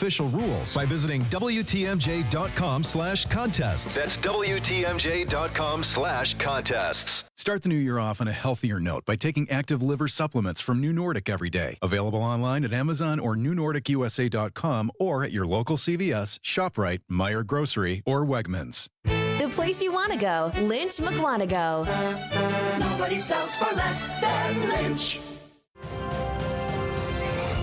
official rules by visiting WTMJ.com/contests. That's WTMJ.com/contests. Start the new year off on a healthier note by taking active liver supplements from New Nordic every day. Available online at Amazon or NewNordicUSA.com or at your local CVS, ShopRite, Meijer Grocery, or Wegmans. The place you want to go, Lynch McWanago. Nobody sells for less than Lynch.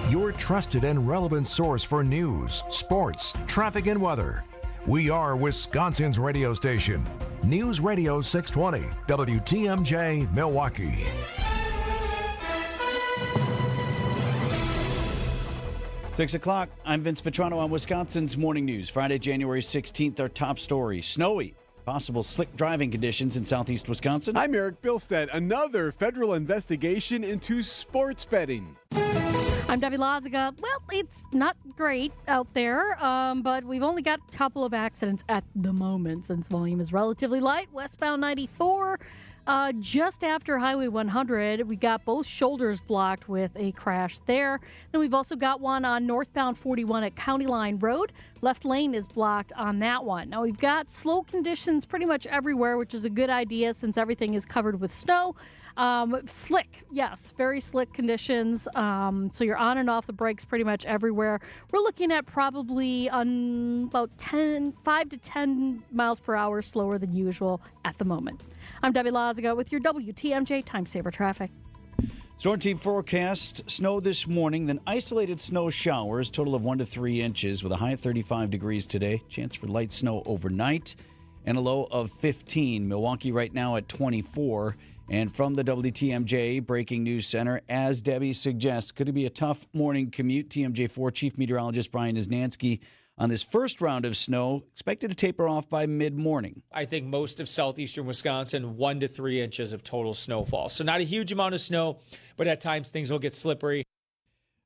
Your trusted and relevant source for news, sports, traffic, and weather. We are Wisconsin's radio station. News Radio 620, WTMJ, Milwaukee. Six o'clock. I'm Vince Vitrano on Wisconsin's Morning News. Friday, January 16th, our top story. Snowy. Possible slick driving conditions in southeast Wisconsin. I'm Erik Bilstad. Another federal investigation into sports betting. I'm Debbie Lazaga. Well, it's not great out there, but we've only got a couple of accidents at the moment since volume is relatively light. Westbound 94, just after Highway 100, we got both shoulders blocked with a crash there. Then we've also got one on northbound 41 at County Line Road. Left lane is blocked on that one. Now, we've got slow conditions pretty much everywhere, which is a good idea since everything is covered with snow. Slick, yes, very slick conditions. So you're on and off the brakes pretty much everywhere. We're looking at probably about 5 to 10 miles per hour slower than usual at the moment. I'm Debbie Lazaga with your WTMJ Time Saver Traffic. Storm team forecast snow this morning, then isolated snow showers, total of 1 to 3 inches with a high of 35 degrees today. Chance for light snow overnight and a low of 15. Milwaukee right now at 24. And from the WTMJ Breaking News Center, as Debbie suggests, could it be a tough morning commute? TMJ4 Chief Meteorologist Brian Iznansky on this first round of snow, expected to taper off by mid-morning. I think most of southeastern Wisconsin, 1 to 3 inches of total snowfall. So not a huge amount of snow, but at times things will get slippery.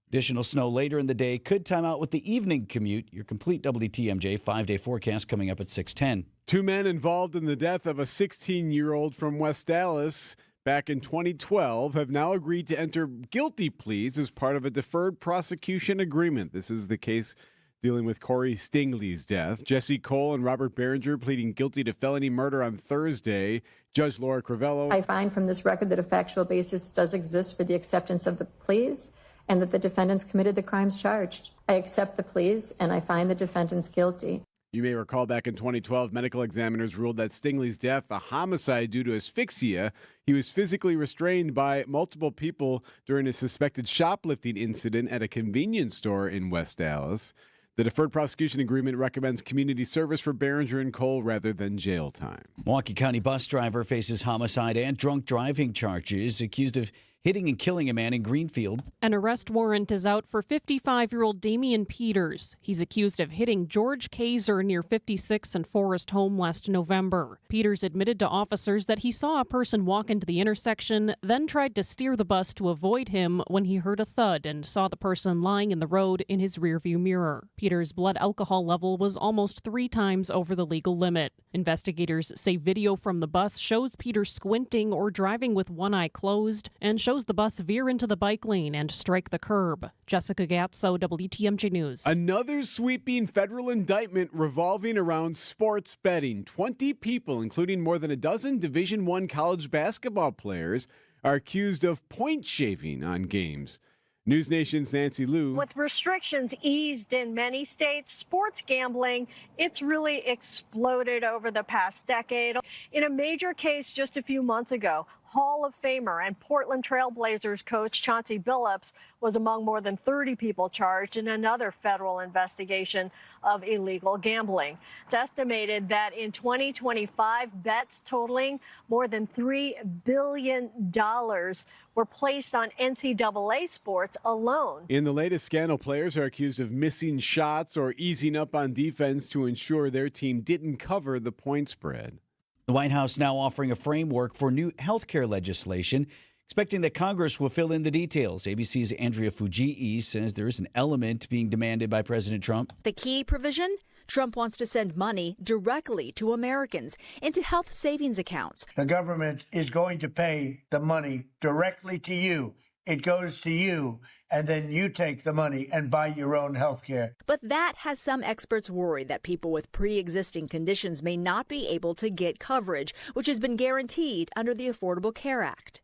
Additional snow later in the day could time out with the evening commute. Your complete WTMJ 5-day forecast coming up at 6:10. 2 men involved in the death of a 16-year-old from West Dallas back in 2012 have now agreed to enter guilty pleas as part of a deferred prosecution agreement. This is the case dealing with Corey Stingley's death. Jesse Cole and Robert Behringer pleading guilty to felony murder on Thursday. Judge Laura Crivello. I find from this record that a factual basis does exist for the acceptance of the pleas and that the defendants committed the crimes charged. I accept the pleas and I find the defendants guilty. You may recall back in 2012, medical examiners ruled that Stingley's death a homicide due to asphyxia. He was physically restrained by multiple people during a suspected shoplifting incident at a convenience store in West Dallas. The deferred prosecution agreement recommends community service for Behringer and Cole rather than jail time. Milwaukee County bus driver faces homicide and drunk driving charges, accused of hitting and killing a man in Greenfield. An arrest warrant is out for 55-year-old Damian Peters. He's accused of hitting George Kaiser near 56 and Forest Home last November. Peters admitted to officers that he saw a person walk into the intersection, then tried to steer the bus to avoid him when he heard a thud and saw the person lying in the road in his rearview mirror. Peters' blood alcohol level was almost 3 times over the legal limit. Investigators say video from the bus shows Peters squinting or driving with one eye closed and shows the bus veer into the bike lane and strike the curb. Jessica Gatso, WTMJ News. Another sweeping federal indictment revolving around sports betting. 20 people, including more than a dozen Division I college basketball players, are accused of point shaving on games. News Nation's Nancy Liu. With restrictions eased in many states, sports gambling, it's really exploded over the past decade. In a major case just a few months ago, Hall of Famer and Portland Trail Blazers coach Chauncey Billups was among more than 30 people charged in another federal investigation of illegal gambling. It's estimated that in 2025, bets totaling more than $3 billion were placed on NCAA sports alone. In the latest scandal, players are accused of missing shots or easing up on defense to ensure their team didn't cover the point spread. The White House now offering a framework for new health care legislation, expecting that Congress will fill in the details. ABC's Andrea Fujii says there is an element being demanded by President Trump. The key provision? Trump wants to send money directly to Americans into health savings accounts. The government is going to pay the money directly to you. It goes to you, and then you take the money and buy your own health care. But that has some experts worried that people with pre-existing conditions may not be able to get coverage, which has been guaranteed under the Affordable Care Act.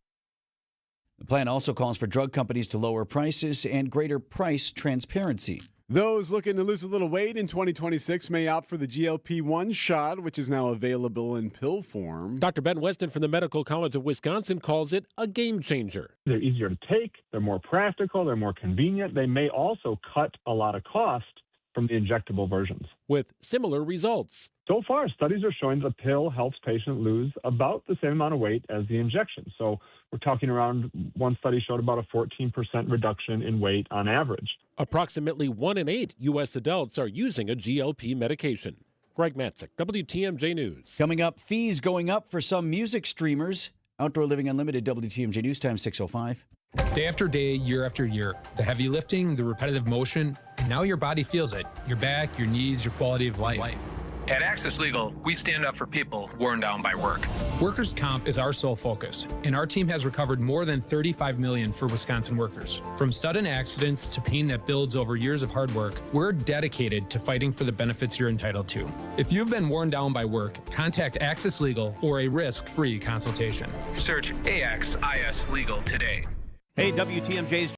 The plan also calls for drug companies to lower prices and greater price transparency. Those looking to lose a little weight in 2026 may opt for the GLP-1 shot, which is now available in pill form. Dr. Ben Weston from the Medical College of Wisconsin calls it a game changer. They're easier to take, they're more practical, they're more convenient. They may also cut a lot of cost from the injectable versions. With similar results. So far, studies are showing the pill helps patients lose about the same amount of weight as the injection. So we're talking around, one study showed about a 14% reduction in weight on average. Approximately 1 in 8 U.S. adults are using a GLP medication. Greg Matzik, WTMJ News. Coming up, fees going up for some music streamers. Outdoor Living Unlimited, WTMJ News Time 6:05. Day after day, year after year, the heavy lifting, the repetitive motion, and now your body feels it. Your back, your knees, your quality of life. At Access Legal, we stand up for people worn down by work. Workers' comp is our sole focus, and our team has recovered more than $35 million for Wisconsin workers. From sudden accidents to pain that builds over years of hard work, we're dedicated to fighting for the benefits you're entitled to. If you've been worn down by work, contact Access Legal for a risk-free consultation. Search AXIS Legal today. Hey, WTMJ's